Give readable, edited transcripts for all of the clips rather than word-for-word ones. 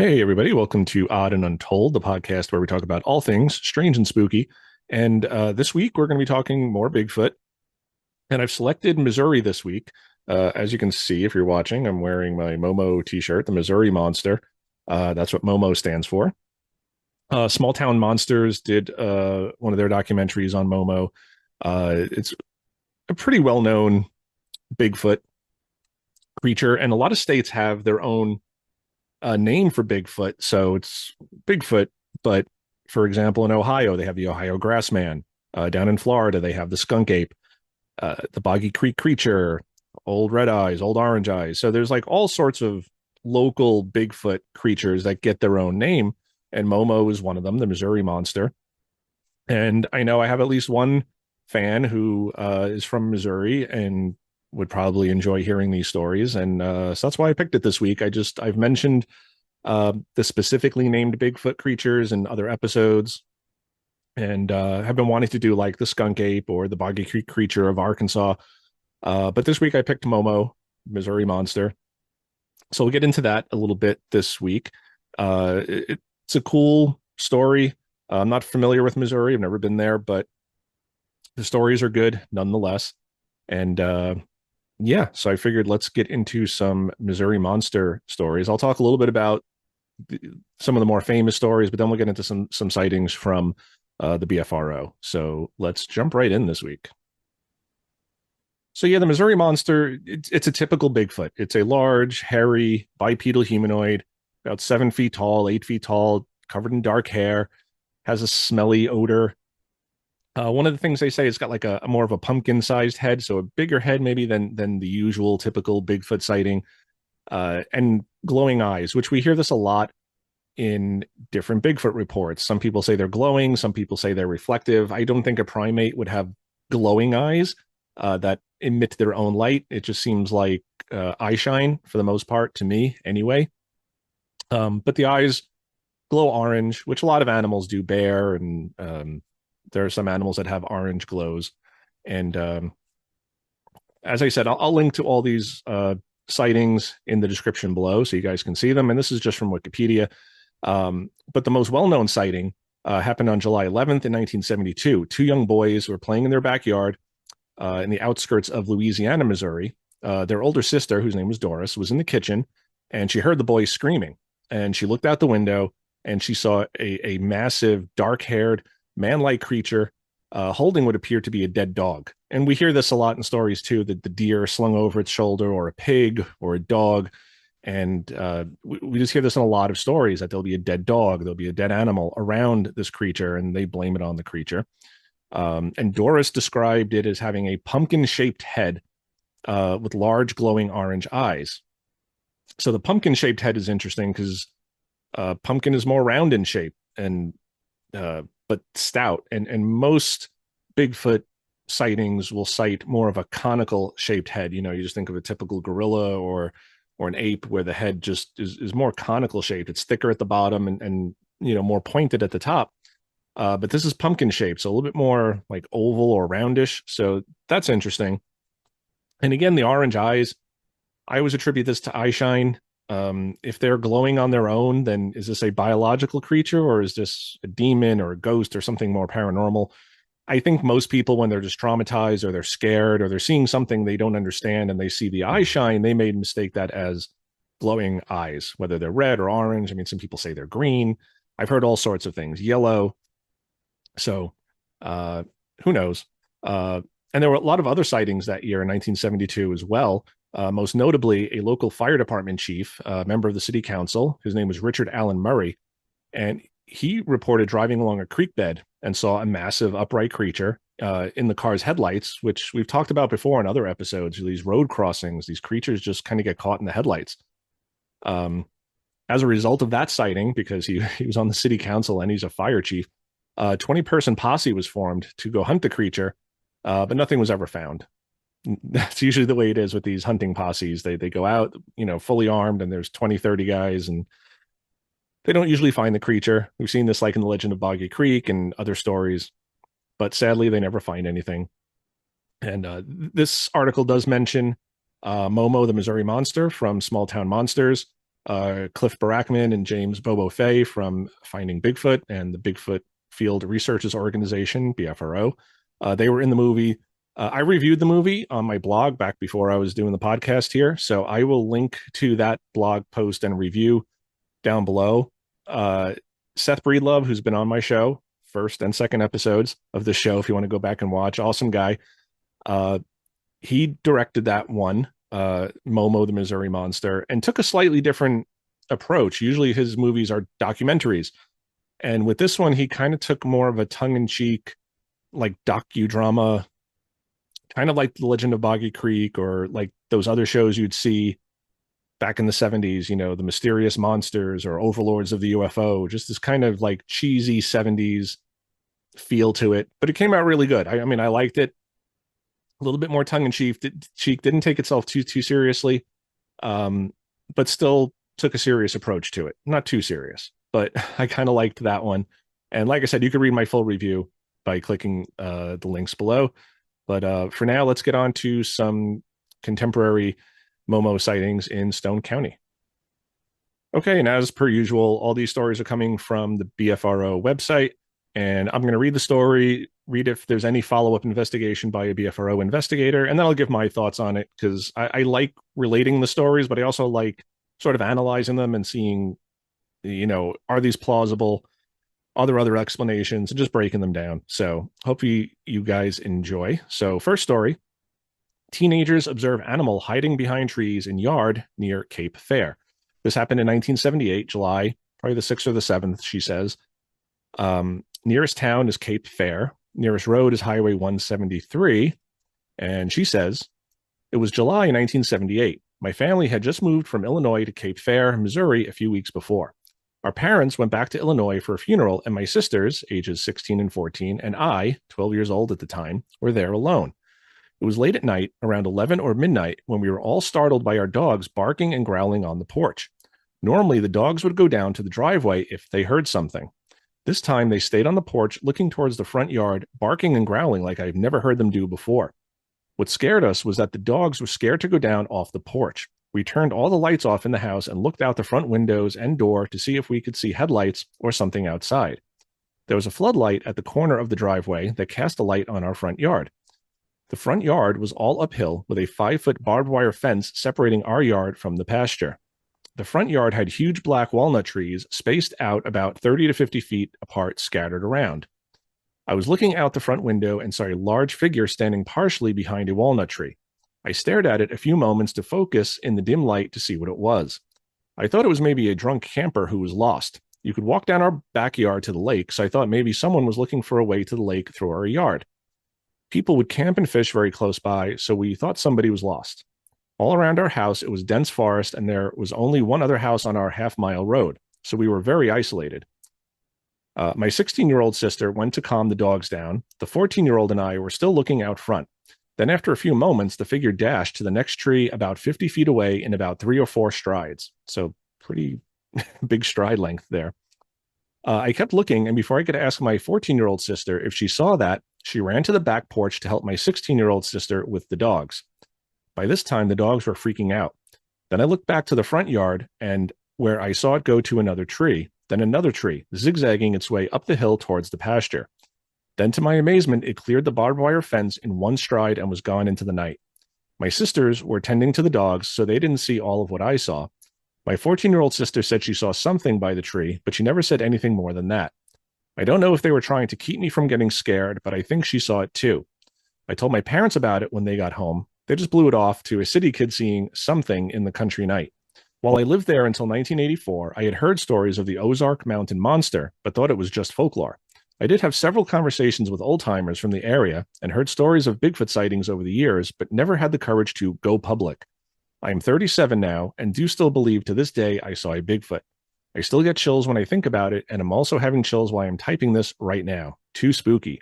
Hey, everybody. Welcome to Odd and Untold, the podcast where we talk about all things strange and spooky. And this week, we're going to be talking more Bigfoot. And I've selected Missouri this week. As you can see, if you're watching, I'm wearing my Momo t-shirt, the Missouri Monster. That's what Momo stands for. Small Town Monsters did one of their documentaries on Momo. It's a pretty well-known Bigfoot creature, and a lot of states have their own name for Bigfoot. So it's Bigfoot, but for example, in Ohio, they have the Ohio Grassman. Down in Florida, they have the skunk ape, the Boggy Creek creature, old red eyes, old orange eyes. So there's like all sorts of local Bigfoot creatures that get their own name. And Momo is one of them, the Missouri Monster. And I know I have at least one fan who is from Missouri and would probably enjoy hearing these stories. And so that's why I picked it this week. I've mentioned the specifically named Bigfoot creatures in other episodes, and have been wanting to do like the skunk ape or the Boggy Creek creature of Arkansas. But this week I picked Momo, Missouri Monster. So we'll get into that a little bit this week. It's a cool story. I'm not familiar with Missouri. I've never been there, but the stories are good nonetheless. And yeah, so I figured let's get into some Missouri Monster stories. I'll talk a little bit about some of the more famous stories, but then we'll get into some sightings from the BFRO. So let's jump right in this week. So yeah, the Missouri Monster, it's a typical Bigfoot. It's a large, hairy, bipedal humanoid, about 7 feet tall, 8 feet tall, covered in dark hair, has a smelly odor. One of the things they say, it's got like a more of a pumpkin-sized head, so a bigger head maybe than the usual typical Bigfoot sighting, and glowing eyes, which we hear this a lot in different Bigfoot reports. Some people say they're glowing, some people say they're reflective. I don't think a primate would have glowing eyes that emit their own light. It just seems like eye shine for the most part to me anyway. But the eyes glow orange, which a lot of animals do, bear, and there are some animals that have orange glows. And as I said, I'll link to all these sightings in the description below so you guys can see them. And this is just from Wikipedia. But the most well-known sighting happened on July 11th in 1972. Two young boys were playing in their backyard in the outskirts of Louisiana, Missouri. Their older sister, whose name was Doris, was in the kitchen, and she heard the boys screaming. And she looked out the window, and she saw a massive, dark-haired, man-like creature holding what appeared to be a dead dog. And we hear this a lot in stories too, that the deer slung over its shoulder, or a pig, or a dog. And we just hear this in a lot of stories, that there'll be a dead dog, there'll be a dead animal around this creature, and they blame it on the creature. And Doris described it as having a pumpkin-shaped head with large glowing orange eyes. So the pumpkin-shaped head is interesting because pumpkin is more round in shape and but stout, and most Bigfoot sightings will cite more of a conical shaped head. You know, you just think of a typical gorilla or an ape where the head just is more conical shaped. It's thicker at the bottom and you know, more pointed at the top. But this is pumpkin shaped, so a little bit more like oval or roundish. So that's interesting. And again, the orange eyes, I always attribute this to eye shine. If they're glowing on their own, then is this a biological creature, or is this a demon or a ghost or something more paranormal? I think most people, when they're just traumatized or they're scared or they're seeing something they don't understand and they see the eye shine, they may mistake that as glowing eyes, whether they're red or orange. I mean, some people say they're green. I've heard all sorts of things, yellow. So who knows? And there were a lot of other sightings that year in 1972 as well. Most notably, a local fire department chief, a member of the city council, his name was Richard Allen Murray, and he reported driving along a creek bed and saw a massive upright creature in the car's headlights, which we've talked about before in other episodes. These road crossings, these creatures just kind of get caught in the headlights. As a result of that sighting, because he was on the city council and he's a fire chief, a 20-person posse was formed to go hunt the creature, but nothing was ever found. That's usually the way it is with these hunting posses. They go out, you know, fully armed, and there's 20, 30 guys, and they don't usually find the creature. We've seen this like in the Legend of Boggy Creek and other stories, but sadly they never find anything. And this article does mention Momo, the Missouri Monster from Small Town Monsters. Cliff Barackman and James Bobo Fay from Finding Bigfoot and the Bigfoot Field Researchers Organization, BFRO. They were in the movie. I reviewed the movie on my blog back before I was doing the podcast here. So I will link to that blog post and review down below. Seth Breedlove, who's been on my show, first and second episodes of the show, if you want to go back and watch, awesome guy. He directed that one, Momo, the Missouri Monster, and took a slightly different approach. Usually his movies are documentaries. And with this one, he kind of took more of a tongue-in-cheek, like docudrama, kind of like The Legend of Boggy Creek or like those other shows you'd see back in the 70s, you know, The Mysterious Monsters or Overlords of the UFO, just this kind of like cheesy 70s feel to it. But it came out really good. I mean, I liked it. A little bit more tongue-in-cheek, didn't take itself too seriously, but still took a serious approach to it. Not too serious, but I kind of liked that one. And like I said, you can read my full review by clicking the links below. But for now, let's get on to some contemporary Momo sightings in Stone County. Okay, and as per usual, all these stories are coming from the BFRO website, and I'm going to read the story, read if there's any follow-up investigation by a BFRO investigator, and then I'll give my thoughts on it, because I like relating the stories, but I also like sort of analyzing them and seeing, you know, are these plausible? Are there other explanations, and just breaking them down. So hopefully you guys enjoy. So first story, teenagers observe animal hiding behind trees in yard near Cape Fair. This happened in 1978, July, probably the 6th or the 7th, she says. Nearest town is Cape Fair. Nearest road is Highway 173. And she says, it was July 1978. My family had just moved from Illinois to Cape Fair, Missouri a few weeks before. Our parents went back to Illinois for a funeral, and my sisters, ages 16 and 14, and I, 12 years old at the time, were there alone. It was late at night, around 11 or midnight, when we were all startled by our dogs barking and growling on the porch. Normally, the dogs would go down to the driveway if they heard something. This time, they stayed on the porch, looking towards the front yard, barking and growling like I've never heard them do before. What scared us was that the dogs were scared to go down off the porch. We turned all the lights off in the house and looked out the front windows and door to see if we could see headlights or something outside. There was a floodlight at the corner of the driveway that cast a light on our front yard. The front yard was all uphill with a 5-foot barbed wire fence separating our yard from the pasture. The front yard had huge black walnut trees spaced out about 30 to 50 feet apart, scattered around. I was looking out the front window and saw a large figure standing partially behind a walnut tree. I stared at it a few moments to focus in the dim light to see what it was. I thought it was maybe a drunk camper who was lost. You could walk down our backyard to the lake, so I thought maybe someone was looking for a way to the lake through our yard. People would camp and fish very close by, so we thought somebody was lost. All around our house, it was dense forest, and there was only one other house on our half-mile road, so we were very isolated. My 16-year-old sister went to calm the dogs down. The 14-year-old and I were still looking out front. Then after a few moments, the figure dashed to the next tree about 50 feet away in about 3 or 4 strides. So pretty big stride length there. I kept looking, and before I could ask my 14-year-old sister if she saw that, she ran to the back porch to help my 16-year-old sister with the dogs. By this time, the dogs were freaking out. Then I looked back to the front yard, and where I saw it go to another tree, then another tree, zigzagging its way up the hill towards the pasture. Then, to my amazement, it cleared the barbed wire fence in one stride and was gone into the night. My sisters were tending to the dogs, so they didn't see all of what I saw. My 14-year-old sister said she saw something by the tree, but she never said anything more than that. I don't know if they were trying to keep me from getting scared, but I think she saw it too. I told my parents about it when they got home. They just blew it off to a city kid seeing something in the country night. While I lived there until 1984, I had heard stories of the Ozark Mountain Monster, but thought it was just folklore. I did have several conversations with old-timers from the area and heard stories of Bigfoot sightings over the years, but never had the courage to go public. I am 37 now and do still believe to this day I saw a Bigfoot. I still get chills when I think about it, and I'm also having chills while I'm typing this right now. Too spooky.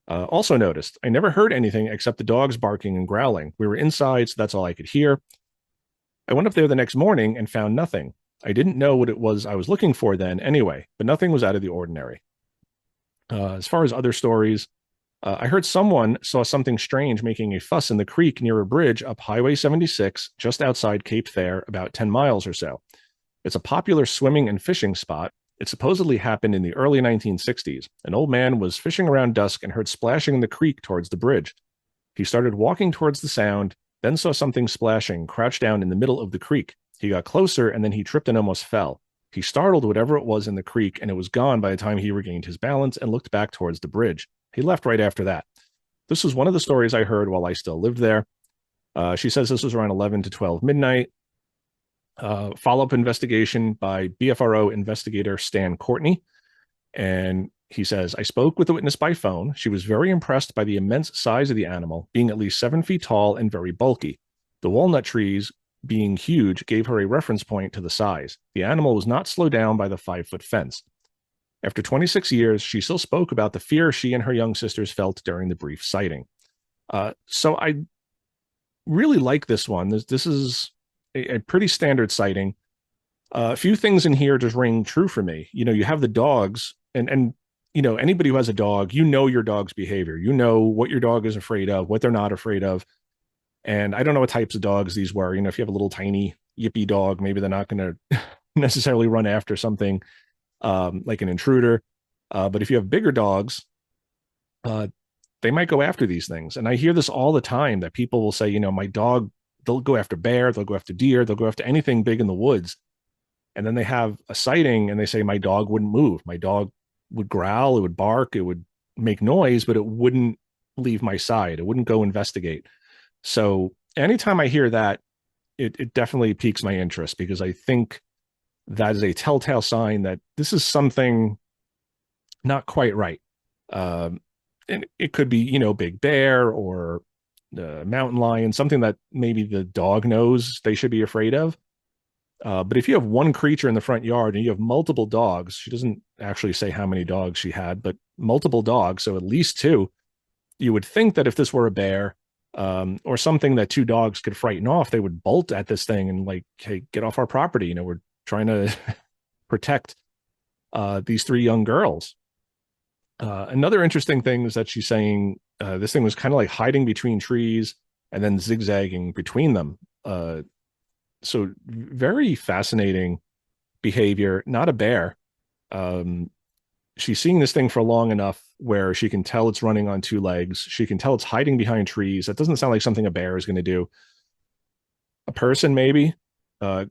Also noticed, I never heard anything except the dogs barking and growling. We were inside, so that's all I could hear. I went up there the next morning and found nothing. I didn't know what it was I was looking for then anyway, but nothing was out of the ordinary. As far as other stories, I heard someone saw something strange making a fuss in the creek near a bridge up Highway 76, just outside Cape Fair, about 10 miles or so. It's a popular swimming and fishing spot. It supposedly happened in the early 1960s. An old man was fishing around dusk and heard splashing in the creek towards the bridge. He started walking towards the sound, then saw something splashing, crouched down in the middle of the creek. He got closer, and then he tripped and almost fell. He startled whatever it was in the creek, and it was gone by the time he regained his balance and looked back towards the bridge. He left right after that. This was one of the stories I heard while I still lived there. She says this was around 11 to 12 midnight. Follow-up investigation by BFRO investigator Stan Courtney. And he says, I spoke with the witness by phone. She was very impressed by the immense size of the animal, being at least 7 feet tall and very bulky. The walnut trees, being huge, gave her a reference point to the size. The animal was not slowed down by the 5-foot fence. After 26 years, she still spoke about the fear she and her young sisters felt during the brief sighting. So I really like this one. This is a pretty standard sighting. A few things in here just ring true for me. You have the dogs, and anybody who has a dog, your dog's behavior. You know what your dog is afraid of, what they're not afraid of. And I don't know what types of dogs these were. If you have a little tiny yippy dog, maybe they're not going to necessarily run after something like an intruder. But if you have bigger dogs, they might go after these things. And I hear this all the time that people will say, my dog, they'll go after bear, they'll go after deer, they'll go after anything big in the woods. And then they have a sighting and they say, my dog wouldn't move. My dog would growl, it would bark, it would make noise, but it wouldn't leave my side. It wouldn't go investigate. So anytime I hear that, it definitely piques my interest, because I think that is a telltale sign that this is something not quite right. And it could be, big bear or mountain lion, something that maybe the dog knows they should be afraid of. But if you have one creature in the front yard and you have multiple dogs, she doesn't actually say how many dogs she had, but multiple dogs, so at least 2, you would think that if this were a bear or something that 2 dogs could frighten off, they would bolt at this thing and like, hey, get off our property. We're trying to protect these 3 young girls. Another interesting thing is that she's saying this thing was kind of like hiding between trees and then zigzagging between them. So very fascinating behavior, not a bear. She's seeing this thing for long enough where she can tell it's running on 2 legs. She can tell it's hiding behind trees. That doesn't sound like something a bear is going to do. A person, maybe.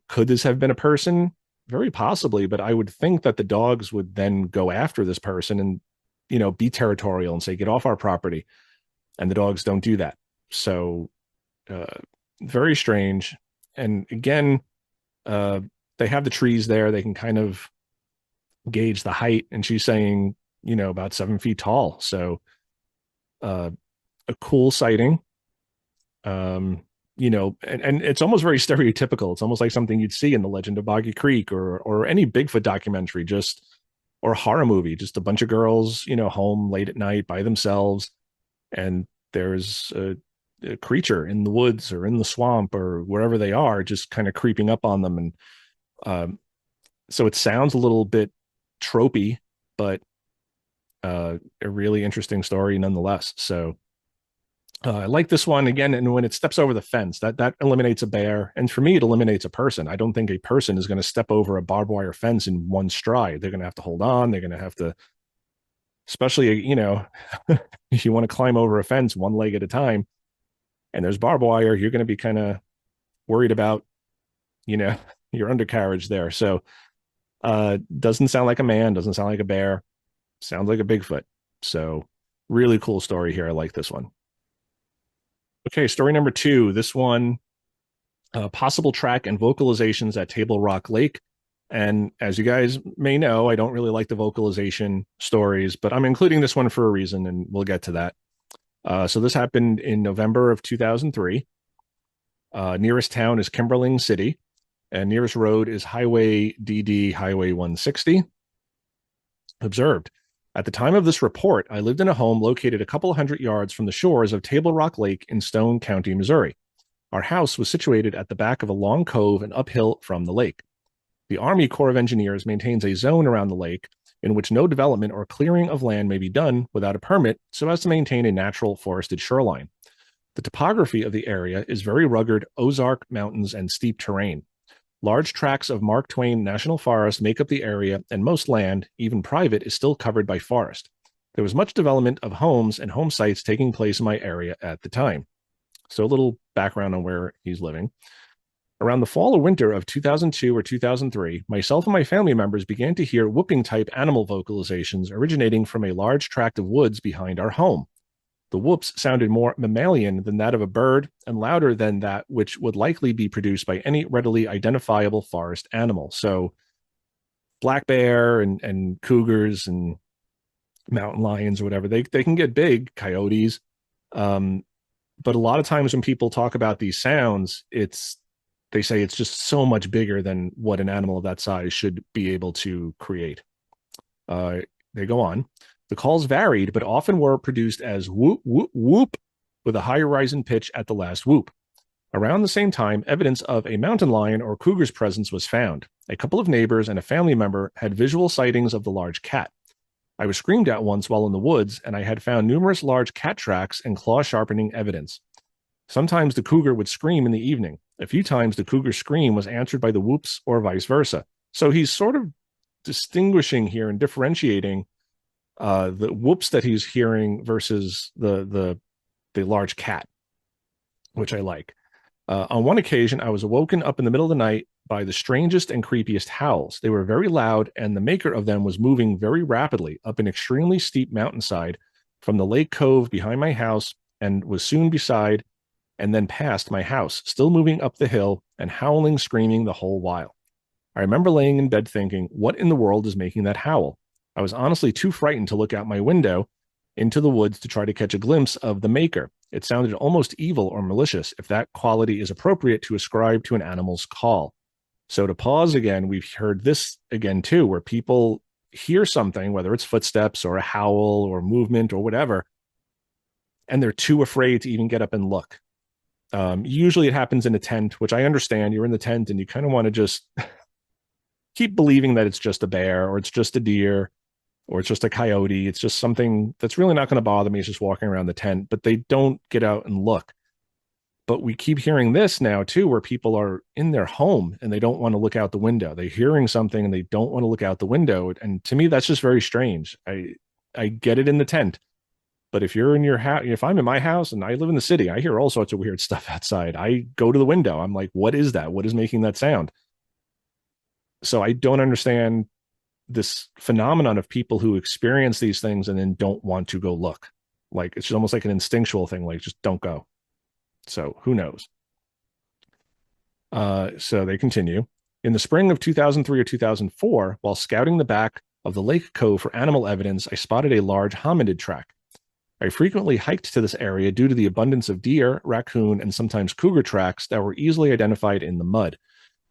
Could this have been a person? Very possibly, but I would think that the dogs would then go after this person and, be territorial and say, get off our property. And the dogs don't do that. So very strange. And again, they have the trees there. They can kind of gauge the height. And she's saying, about 7 feet tall. So a cool sighting. And it's almost very stereotypical. It's almost like something you'd see in The Legend of Boggy Creek or any Bigfoot documentary, or horror movie, just a bunch of girls, home late at night by themselves. And there's a creature in the woods or in the swamp or wherever they are, just kind of creeping up on them. And so it sounds a little bit tropey, but a really interesting story nonetheless. So I like this one again. And when it steps over the fence, that eliminates a bear. And for me, it eliminates a person. I don't think a person is going to step over a barbed wire fence in one stride. They're going to have to hold on. They're going to have to, especially, if you want to climb over a fence one leg at a time and there's barbed wire, you're going to be kind of worried about, your undercarriage there. So doesn't sound like a man, doesn't sound like a bear, sounds like a Bigfoot. So really cool story here. I like this one. Okay, story number 2. This one, possible track and vocalizations at Table Rock Lake. And as you guys may know, I don't really like the vocalization stories, but I'm including this one for a reason, and we'll get to that. So this happened in November of 2003. Nearest town is Kimberling City, and nearest road is Highway DD, Highway 160. Observed. At the time of this report, I lived in a home located a couple hundred yards from the shores of Table Rock Lake in Stone County, Missouri. Our house was situated at the back of a long cove and uphill from the lake. The Army Corps of Engineers maintains a zone around the lake in which no development or clearing of land may be done without a permit so as to maintain a natural forested shoreline. The topography of the area is very rugged Ozark mountains and steep terrain. Large tracts of Mark Twain National Forest make up the area, and most land, even private, is still covered by forest. There was much development of homes and home sites taking place in my area at the time. So a little background on where he's living. Around the fall or winter of 2002 or 2003, myself and my family members began to hear whooping-type animal vocalizations originating from a large tract of woods behind our home. The whoops sounded more mammalian than that of a bird and louder than that which would likely be produced by any readily identifiable forest animal. So black bear and cougars and mountain lions or whatever, they can get big, coyotes. But a lot of times when people talk about these sounds, they say it's just so much bigger than what an animal of that size should be able to create. They go on. The calls varied, but often were produced as whoop, whoop, whoop, with a high rising pitch at the last whoop. Around the same time, evidence of a mountain lion or cougar's presence was found. A couple of neighbors and a family member had visual sightings of the large cat. I was screamed at once while in the woods, and I had found numerous large cat tracks and claw-sharpening evidence. Sometimes the cougar would scream in the evening. A few times the cougar's scream was answered by the whoops or vice versa. So he's sort of distinguishing here and differentiating the whoops that he's hearing versus the large cat, which I like. On one occasion, I was awoken up in the middle of the night by the strangest and creepiest howls. They were very loud, and the maker of them was moving very rapidly up an extremely steep mountainside from the lake cove behind my house and was soon beside and then past my house, still moving up the hill and howling, screaming the whole while. I remember laying in bed thinking, what in the world is making that howl? I was honestly too frightened to look out my window into the woods to try to catch a glimpse of the maker. It sounded almost evil or malicious, if that quality is appropriate to ascribe to an animal's call. So to pause again, we've heard this again too, where people hear something, whether it's footsteps or a howl or movement or whatever, and they're too afraid to even get up and look. Usually it happens in a tent, which I understand. You're in the tent and you kind of want to just keep believing that it's just a bear or it's just a deer or it's just a coyote. It's just something that's really not going to bother me. It's just walking around the tent, but they don't get out and look. But we keep hearing this now too, where people are in their home and they don't want to look out the window. They're hearing something and they don't want to look out the window. And to me, that's just very strange. I get it in the tent, but if you're in your house, if I'm in my house and I live in the city, I hear all sorts of weird stuff outside. I go to the window. I'm like, what is that? What is making that sound? So I don't understand this phenomenon of people who experience these things and then don't want to go look. Like it's almost like an instinctual thing, like just don't go. So who knows? So they continue. In the spring of 2003 or 2004, while scouting the back of the lake cove for animal evidence, I spotted a large hominid track. I frequently hiked to this area due to the abundance of deer, raccoon, and sometimes cougar tracks that were easily identified in the mud.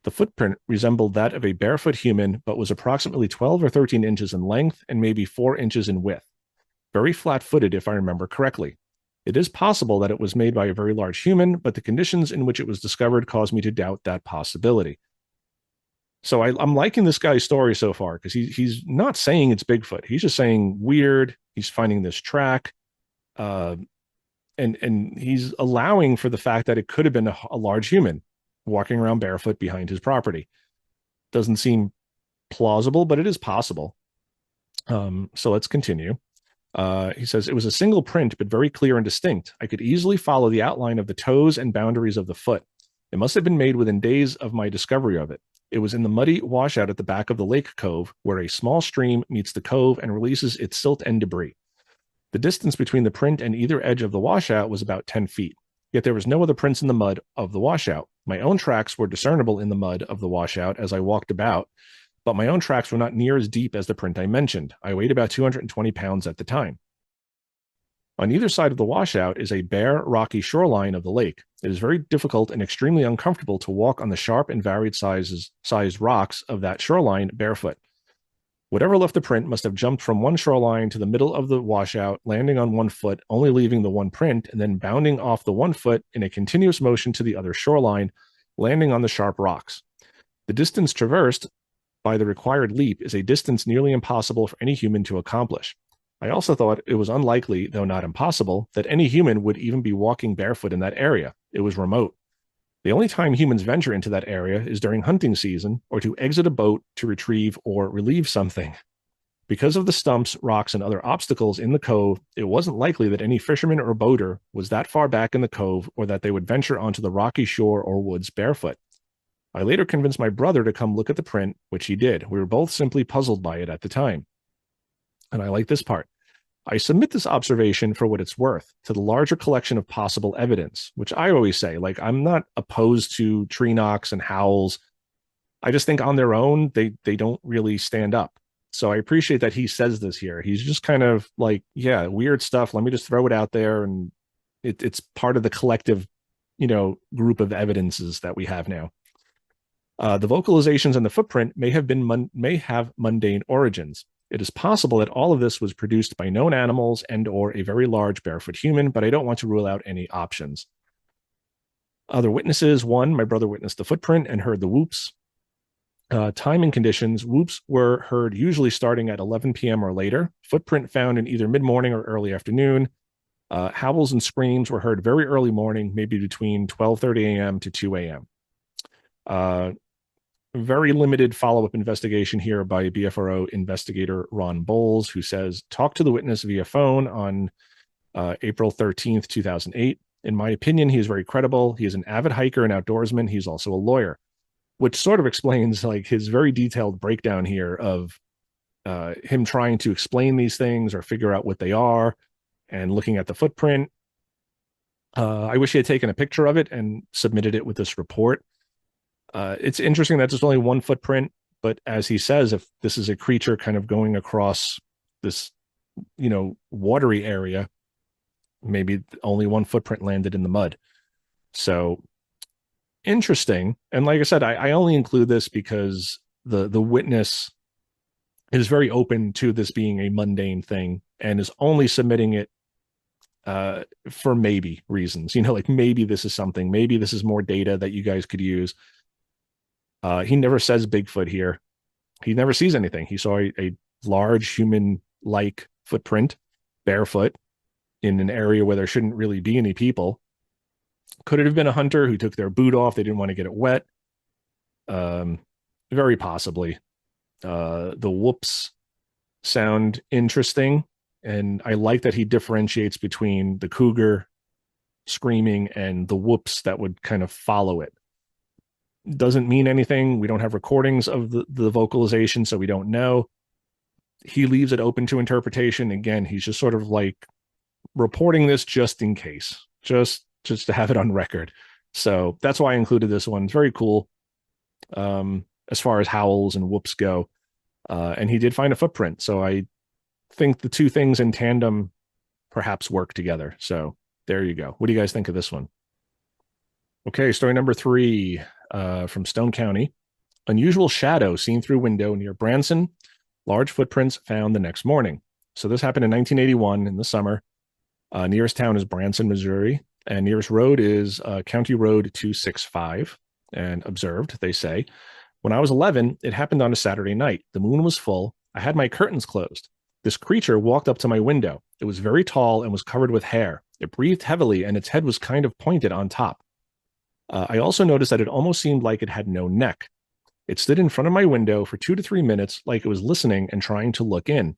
The footprint resembled that of a barefoot human, but was approximately 12 or 13 inches in length and maybe 4 inches in width. Very flat-footed, if I remember correctly. It is possible that it was made by a very large human, but the conditions in which it was discovered caused me to doubt that possibility. So I'm liking this guy's story so far because he's not saying it's Bigfoot. He's just saying weird. He's finding this track. And he's allowing for the fact that it could have been a large human walking around barefoot behind his property. Doesn't seem plausible, but it is possible. So let's continue. He says, it was a single print, but very clear and distinct. I could easily follow the outline of the toes and boundaries of the foot. It must have been made within days of my discovery of it. It was in the muddy washout at the back of the lake cove, where a small stream meets the cove and releases its silt and debris. The distance between the print and either edge of the washout was about 10 feet. Yet there was no other prints in the mud of the washout. My own tracks were discernible in the mud of the washout as I walked about, but my own tracks were not near as deep as the print I mentioned. I weighed about 220 pounds at the time. On either side of the washout is a bare, rocky shoreline of the lake. It is very difficult and extremely uncomfortable to walk on the sharp and varied sized rocks of that shoreline barefoot. Whatever left the print must have jumped from one shoreline to the middle of the washout, landing on one foot, only leaving the one print, and then bounding off the one foot in a continuous motion to the other shoreline, landing on the sharp rocks. The distance traversed by the required leap is a distance nearly impossible for any human to accomplish. I also thought it was unlikely, though not impossible, that any human would even be walking barefoot in that area. It was remote. The only time humans venture into that area is during hunting season or to exit a boat to retrieve or relieve something. Because of the stumps, rocks, and other obstacles in the cove, it wasn't likely that any fisherman or boater was that far back in the cove or that they would venture onto the rocky shore or woods barefoot. I later convinced my brother to come look at the print, which he did. We were both simply puzzled by it at the time. And I like this part. I submit this observation for what it's worth to the larger collection of possible evidence, which I always say, like, I'm not opposed to tree knocks and howls. I just think on their own, they don't really stand up. So I appreciate that he says this here. He's just kind of like, yeah, weird stuff. Let me just throw it out there. And it's part of the collective, group of evidences that we have now. The vocalizations and the footprint may have mundane origins. It is possible that all of this was produced by known animals and or a very large barefoot human, but I don't want to rule out any options. Other witnesses: one, my brother witnessed the footprint and heard the whoops. Time and conditions: whoops were heard usually starting at 11 p.m. or later. Footprint found in either mid-morning or early afternoon. Howls and screams were heard very early morning, maybe between 12:30 a.m. to 2 a.m. Very limited follow-up investigation here by BFRO investigator Ron Bowles, who says, talk to the witness via phone on April 13th, 2008. In my opinion, he is very credible. He is an avid hiker and outdoorsman. He's also a lawyer, which sort of explains like his very detailed breakdown here of him trying to explain these things or figure out what they are and looking at the footprint. I wish he had taken a picture of it and submitted it with this report. It's interesting that there's only one footprint, but as he says, if this is a creature kind of going across this, watery area, maybe only one footprint landed in the mud. So interesting. And like I said, I only include this because the witness is very open to this being a mundane thing and is only submitting it for maybe reasons, like maybe this is something, maybe this is more data that you guys could use. He never says Bigfoot here. He never sees anything. He saw a large human-like footprint, barefoot, in an area where there shouldn't really be any people. Could it have been a hunter who took their boot off? They didn't want to get it wet. Very possibly. The whoops sound interesting, and I like that he differentiates between the cougar screaming and the whoops that would kind of follow it. Doesn't mean anything. We don't have recordings of the vocalization, so we don't know. He leaves it open to interpretation. Again, he's just sort of like reporting this just in case, just to have it on record. So that's why I included this one. It's very cool as far as howls and whoops go. And he did find a footprint. So I think the two things in tandem perhaps work together. So there you go. What do you guys think of this one? Okay, story number 3 from Stone County. Unusual shadow seen through window near Branson. Large footprints found the next morning. So this happened in 1981 in the summer. Nearest town is Branson, Missouri. And nearest road is County Road 265. And observed, they say, when I was 11, it happened on a Saturday night. The moon was full. I had my curtains closed. This creature walked up to my window. It was very tall and was covered with hair. It breathed heavily and its head was kind of pointed on top. I also noticed that it almost seemed like it had no neck. It stood in front of my window for 2 to 3 minutes like it was listening and trying to look in.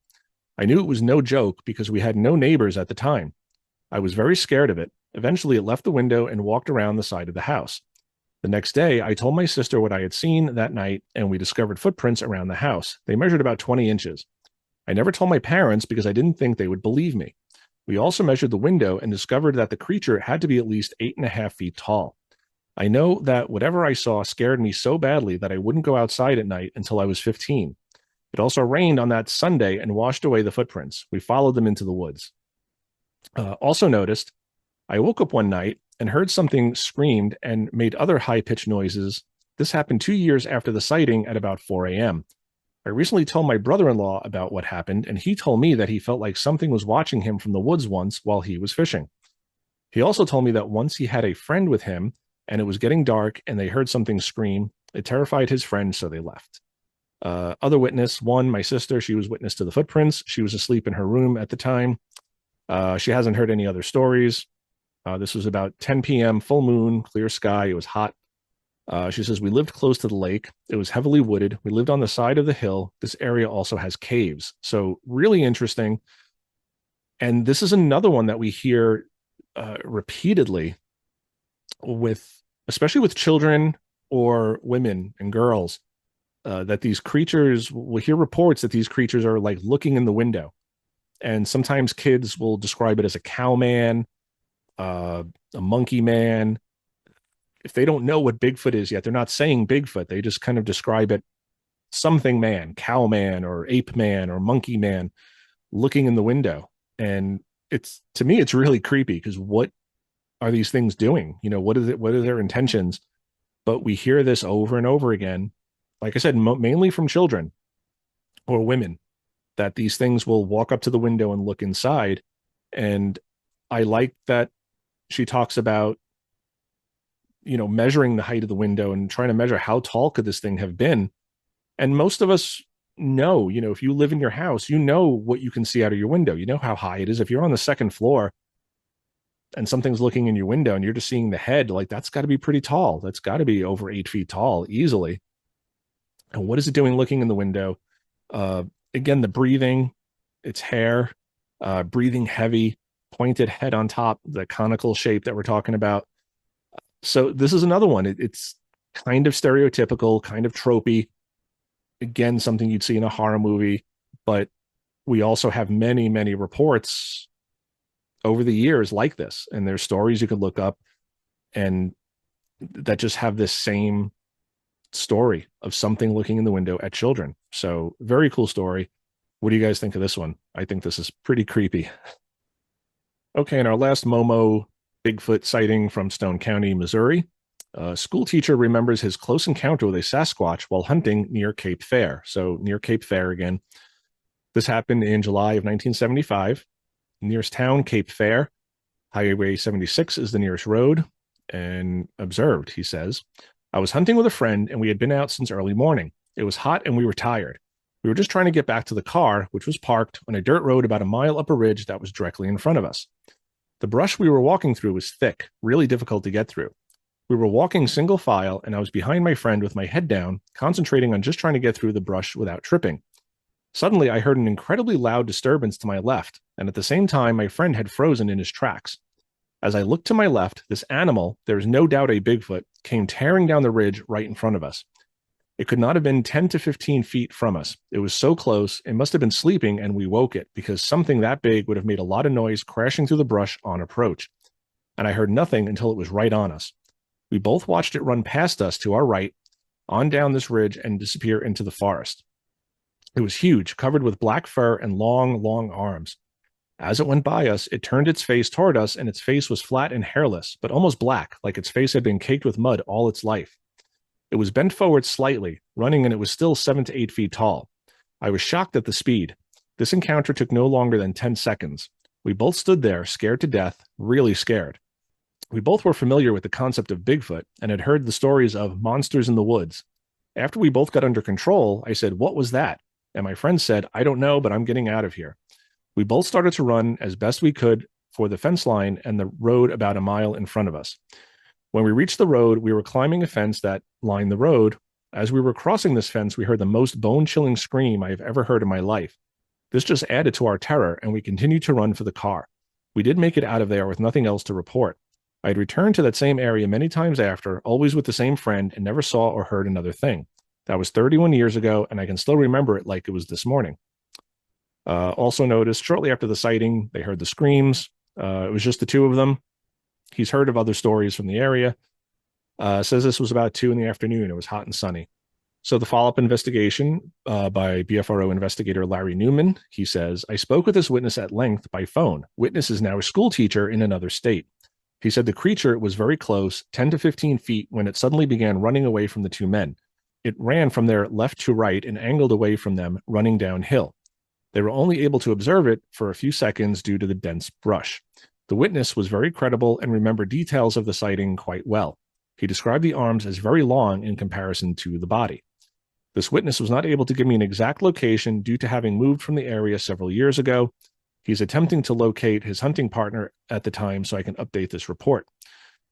I knew it was no joke because we had no neighbors at the time. I was very scared of it. Eventually, it left the window and walked around the side of the house. The next day, I told my sister what I had seen that night, and we discovered footprints around the house. They measured about 20 inches. I never told my parents because I didn't think they would believe me. We also measured the window and discovered that the creature had to be at least 8.5 feet tall. I know that whatever I saw scared me so badly that I wouldn't go outside at night until I was 15. It also rained on that Sunday and washed away the footprints. We followed them into the woods. Also noticed, I woke up one night and heard something screamed and made other high-pitched noises. This happened 2 years after the sighting at about 4 a.m. I recently told my brother-in-law about what happened, and he told me that he felt like something was watching him from the woods once while he was fishing. He also told me that once he had a friend with him, and it was getting dark, and they heard something scream. It terrified his friend, so they left. Other witness, one, my sister, she was witness to the footprints. She was asleep in her room at the time. She hasn't heard any other stories. This was about 10 p.m., full moon, clear sky. It was hot. She says, we lived close to the lake. It was heavily wooded. We lived on the side of the hill. This area also has caves. So really interesting. And this is another one that we hear repeatedly especially with children or women and girls, that these creatures, we'll hear reports that these creatures are like looking in the window. And sometimes kids will describe it as a cow man, a monkey man. If they don't know what Bigfoot is yet, they're not saying Bigfoot. They just kind of describe it something man, cow man, or ape man, or monkey man looking in the window. And to me, it's really creepy because what are these things doing? What is it? What are their intentions? But we hear this over and over again. Like I said, mainly from children or women, that these things will walk up to the window and look inside. And I like that she talks about, measuring the height of the window and trying to measure how tall could this thing have been. And most of us know, if you live in your house, you know what you can see out of your window. You know how high it is. If you're on the second floor and something's looking in your window and you're just seeing the head, like that's got to be pretty tall. That's got to be over 8 feet tall easily. And what is it doing looking in the window? Again, the breathing, its hair, breathing heavy, pointed head on top, the conical shape that we're talking about. So this is another one. It's kind of stereotypical, kind of tropey. Again, something you'd see in a horror movie, but we also have many, many reports over the years like this. And there's stories you could look up and that just have this same story of something looking in the window at children. So very cool story. What do you guys think of this one? I think this is pretty creepy. Okay, and our last Momo Bigfoot sighting from Stone County, Missouri. A school teacher remembers his close encounter with a Sasquatch while hunting near Cape Fear. So near Cape Fear again. This happened in July of 1975. Nearest town, Cape Fear. Highway 76 is the nearest road. And observed, he says, I was hunting with a friend and we had been out since early morning. It was hot and we were tired. We were just trying to get back to the car, which was parked on a dirt road about a mile up a ridge that was directly in front of us. The brush we were walking through was thick, really difficult to get through. We were walking single file, and I was behind my friend with my head down, concentrating on just trying to get through the brush without tripping. Suddenly, I heard an incredibly loud disturbance to my left, and at the same time, my friend had frozen in his tracks. As I looked to my left, this animal, there is no doubt a Bigfoot, came tearing down the ridge right in front of us. It could not have been 10 to 15 feet from us. It was so close, it must have been sleeping and we woke it because something that big would have made a lot of noise crashing through the brush on approach. And I heard nothing until it was right on us. We both watched it run past us to our right, on down this ridge and disappear into the forest. It was huge, covered with black fur and long, long arms. As it went by us, it turned its face toward us and its face was flat and hairless, but almost black, like its face had been caked with mud all its life. It was bent forward slightly, running, and it was still 7 to 8 feet tall. I was shocked at the speed. This encounter took no longer than 10 seconds. We both stood there, scared to death, really scared. We both were familiar with the concept of Bigfoot and had heard the stories of monsters in the woods. After we both got under control, I said, "What was that?" And my friend said, "I don't know, but I'm getting out of here." We both started to run as best we could for the fence line and the road about a mile in front of us. When we reached the road, we were climbing a fence that lined the road. As we were crossing this fence, we heard the most bone-chilling scream I have ever heard in my life. This just added to our terror, and we continued to run for the car. We did make it out of there with nothing else to report. I had returned to that same area many times after, always with the same friend, and never saw or heard another thing. That was 31 years ago, and I can still remember it like it was this morning. Also noticed, shortly after the sighting, they heard the screams. It was just the two of them. He's heard of other stories from the area. Says this was about 2 p.m. It was hot and sunny. So the follow-up investigation by BFRO investigator Larry Newman, he says, I spoke with this witness at length by phone. Witness is now a school teacher in another state. He said the creature was very close, 10 to 15 feet, when it suddenly began running away from the two men. It ran from their left to right and angled away from them, running downhill. They were only able to observe it for a few seconds due to the dense brush. The witness was very credible and remembered details of the sighting quite well. He described the arms as very long in comparison to the body. This witness was not able to give me an exact location due to having moved from the area several years ago. He's attempting to locate his hunting partner at the time so I can update this report.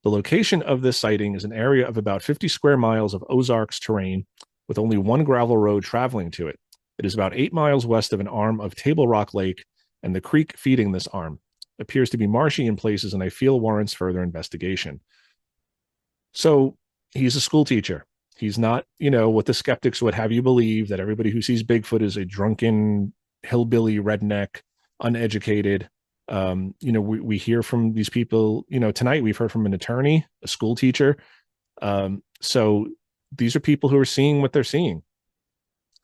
The location of this sighting is an area of about 50 square miles of Ozarks terrain with only one gravel road traveling to it. It is about 8 miles west of an arm of Table Rock Lake, and the creek feeding this arm appears to be marshy in places, and I feel warrants further investigation. So he's a school teacher. He's not, what the skeptics would have you believe, that everybody who sees Bigfoot is a drunken hillbilly redneck, uneducated. We hear from these people, tonight we've heard from an attorney, a school teacher. So these are people who are seeing what they're seeing.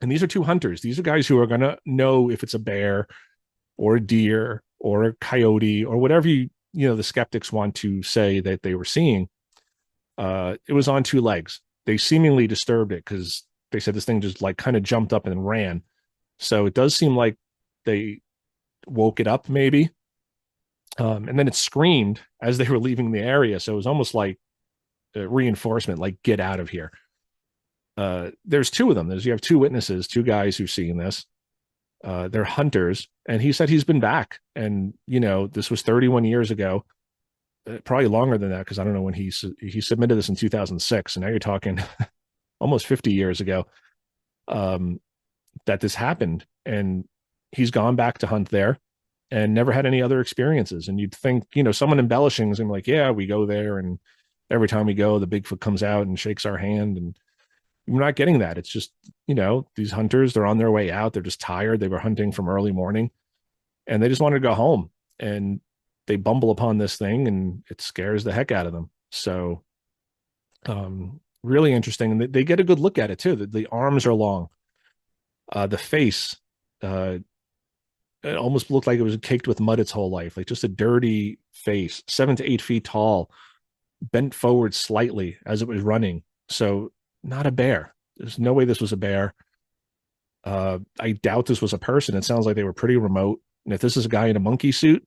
And these are two hunters. These are guys who are going to know if it's a bear or a deer or a coyote or whatever the skeptics want to say that they were seeing. It was on two legs. They seemingly disturbed it because they said this thing just like kind of jumped up and ran. So it does seem like they woke it up maybe. And then it screamed as they were leaving the area. So it was almost like a reinforcement, like, get out of here. There's two of them. You have two witnesses, two guys who've seen this. They're hunters. And he said he's been back. And, this was 31 years ago. Probably longer than that, because I don't know when he submitted this in 2006, and now you're talking almost 50 years ago that this happened, and he's gone back to hunt there and never had any other experiences. And you'd think, someone embellishing is like, yeah, we go there, and every time we go, the Bigfoot comes out and shakes our hand, and we're not getting that. It's just, these hunters, they're on their way out. They're just tired. They were hunting from early morning, and they just wanted to go home. And they bumble upon this thing, and it scares the heck out of them. So really interesting. And they get a good look at it too. The arms are long. The face, it almost looked like it was caked with mud its whole life. Like just a dirty face, 7 to 8 feet tall, bent forward slightly as it was running. So not a bear. There's no way this was a bear. I doubt this was a person. It sounds like they were pretty remote. And if this is a guy in a monkey suit,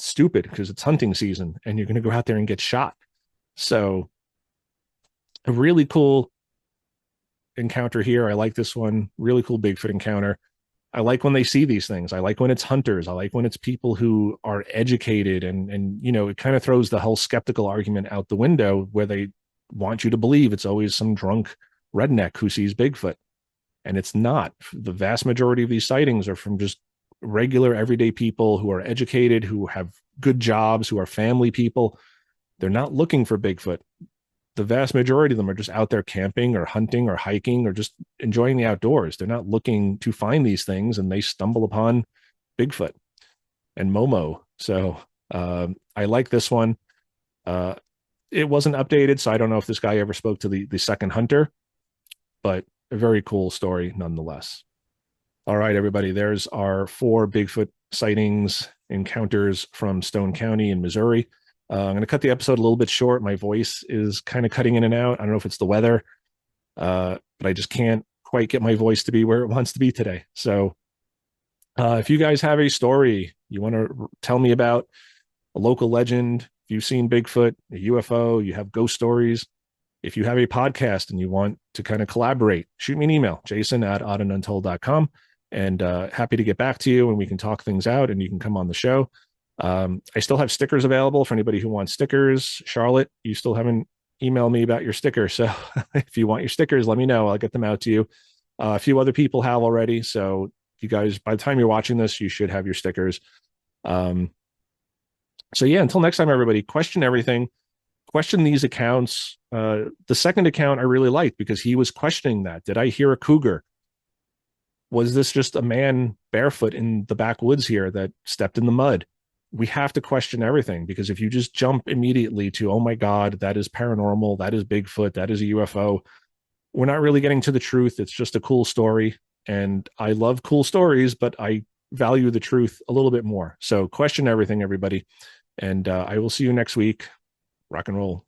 stupid, because it's hunting season and you're going to go out there and get shot. So a really cool encounter here. I like this one. Really cool Bigfoot encounter. I like when they see these things. I like when it's hunters. I like when it's people who are educated, and it kind of throws the whole skeptical argument out the window, where they want you to believe it's always some drunk redneck who sees Bigfoot. And it's not. The vast majority of these sightings are from just regular everyday people who are educated, who have good jobs, who are family people. They're not looking for Bigfoot. The vast majority of them are just out there camping or hunting or hiking or just enjoying the outdoors. They're not looking to find these things, and they stumble upon Bigfoot and Momo. So I like this one. It wasn't updated, so I don't know if this guy ever spoke to the second hunter, but a very cool story nonetheless. All right, everybody, there's our 4 Bigfoot sightings encounters from Stone County in Missouri. I'm going to cut the episode a little bit short. My voice is kind of cutting in and out. I don't know if it's the weather, but I just can't quite get my voice to be where it wants to be today. So if you guys have a story you want to tell me about, a local legend, if you've seen Bigfoot, a UFO, you have ghost stories, if you have a podcast and you want to kind of collaborate, shoot me an email, jason@oddanduntold.com. And happy to get back to you, and we can talk things out, and you can come on the show. I still have stickers available for anybody who wants stickers. Charlotte, you still haven't emailed me about your sticker. So if you want your stickers, let me know. I'll get them out to you. A few other people have already. So you guys, by the time you're watching this, you should have your stickers. So yeah, until next time, everybody, question everything. Question these accounts. The second account I really liked because he was questioning that. Did I hear a cougar? Was this just a man barefoot in the backwoods here that stepped in the mud? We have to question everything, because if you just jump immediately to, oh my God, that is paranormal, that is Bigfoot, that is a UFO, we're not really getting to the truth. It's just a cool story. And I love cool stories, but I value the truth a little bit more. So question everything, everybody. And I will see you next week. Rock and roll.